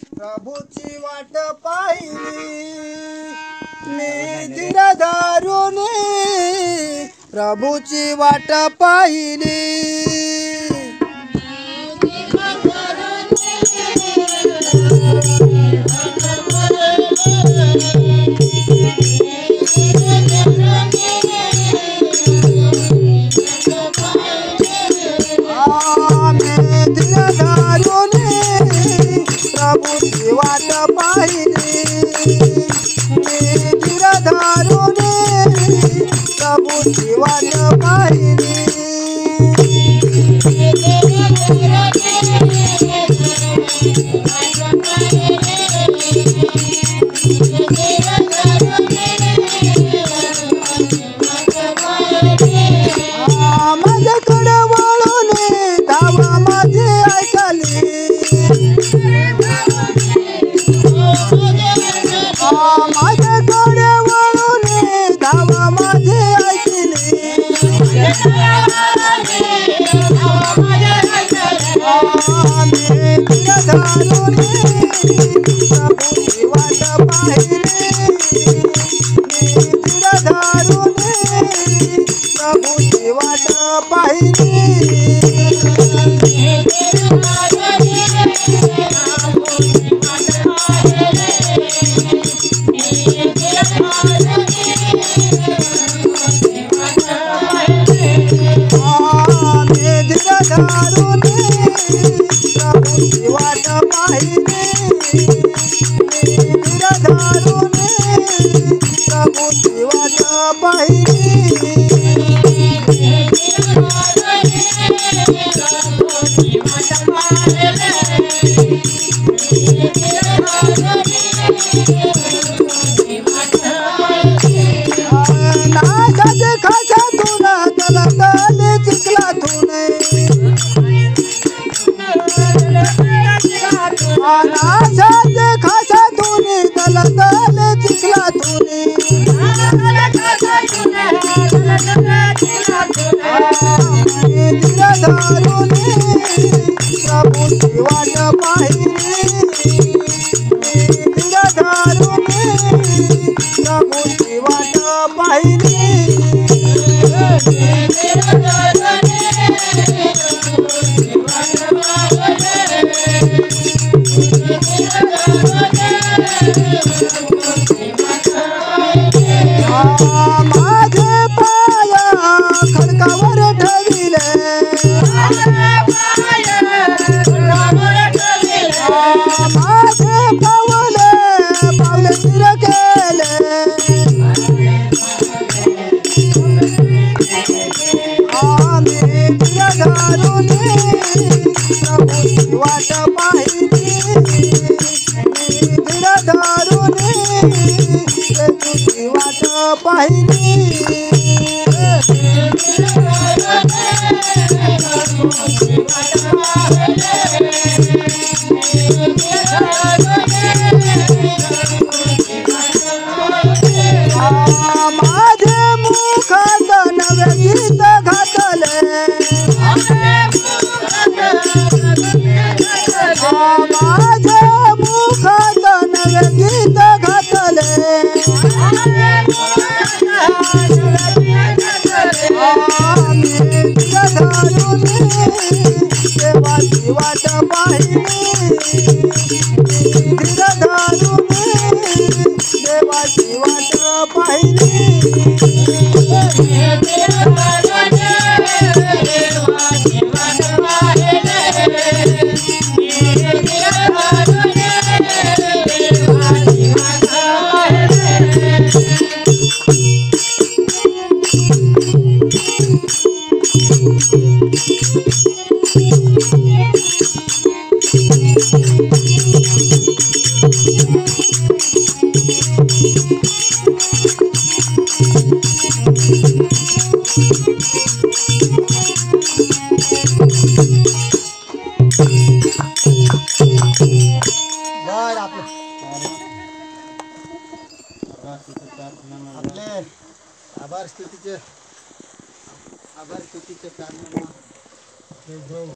प्रभूची वाट पाहिली मी धीरधारुनी, प्रभूची वाट पाहिली प्रभूची वाट पाहिली मी धीरधारुनी, प्रभूची वाट पाहिली माझ्याकडे वळून धावा माझी ऐकली, माझ्याकडे वळून धावा माझी ऐकली मी धीरधारुनी, प्रभूची वाट पाहिली मी धीरधारुनी, प्रभूची वाट पाहिली धीरधारुनी, प्रभूची वाट पाहिली मी धीरधारुनी, प्रभूची वाट पाहिली नाशाचे खाशातून तलतले चिखलातून, नाशाचे खाशातून तलतले चिखलातून धीरधारुनी, प्रभूची वाट पाहिली धीरधारुनी, प्रभूची वाट पाहिली माझे पाय खडकावर ठेविले, माझे पावले पावले स्थिर केले मी धीरधारुनी, प्रभूची वाट पाहिली मी धीरधारुनी, प्रभूची वाट पाहिली माझे मुखात नवे गीत घातले, माझे मुखात नवे गीत घातले मी धीरधारुनी, देवाची वाट पाहिली धीरधारुनी, देवाची वाट पाहिली आपले आभार स्तुतीचे कारण